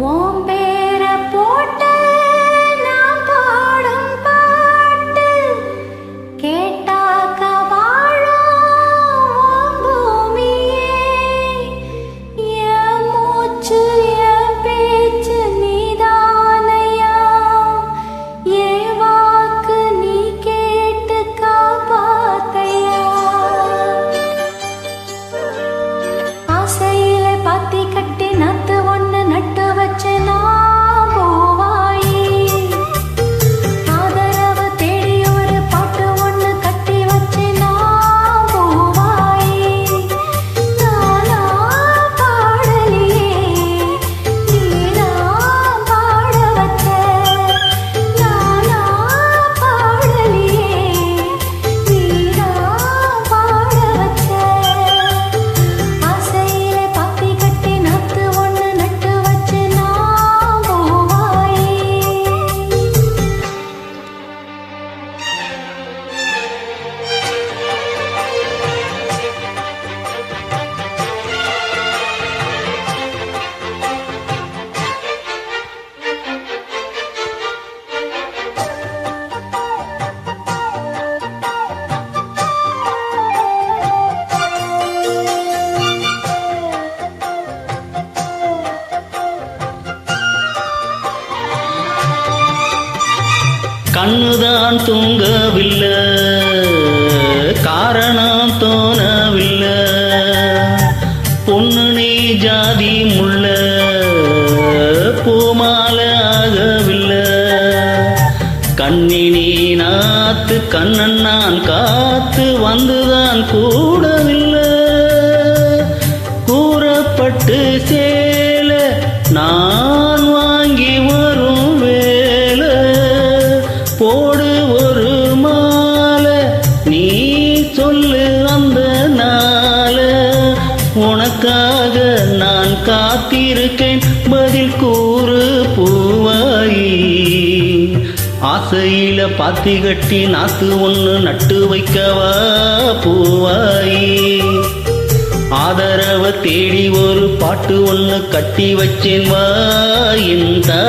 உன் பேர போட்டு நான் பாடும் பாட்டு கேட்டாக்க வாழும் பூமியே. என் மூச்சு என் பேச்சு நீதானையா, என் வாக்கு நீ கேட்டு காப்பாத்தையா. ஆசையில பாத்தி கட்டி நத்து ஒண்ணு நட்டு வச்சு நான் போவாயி. ஆதரவு தேடி ஒரு பாட்டு ஒண்ணு கட்டி வச்சு நான் போவாயி. நானா பாடலியே நீதான் பாட வச்ச. நானா பாடலியே நீதான் பாட வச்ச. ஆசையில பாத்தி கட்டி நத்து ஒண்ணு நட்டு வச்சு நான் போவாயி. கண்ணுதான் தூங்கவில்லை, காரணம் தோணவில்லை. பொண்ணு நீ ஜாதி முள்ள, பூமால ஆகவில்லை. கண்ணினி நாத்து கண்ணன் நான் காத்து வந்துதான் கூடவில்லை. கூறப்பட்டு சேல நான் வாங்கி வரும் வேலை, போடு ஒரு மாலை நீ சொல்லு அந்த நாள. உனக்காக நான் காத்திருக்கேன், பதில் கூறு பூவாயி. ஆசையில பாத்தி கட்டி நாத்து ஒண்ணு நட்டு வைக்கவா பூவாயி. ஆதரவ தேடி ஒரு பாட்டு ஒண்ணு கட்டி வச்சேன் வா என் தாய்.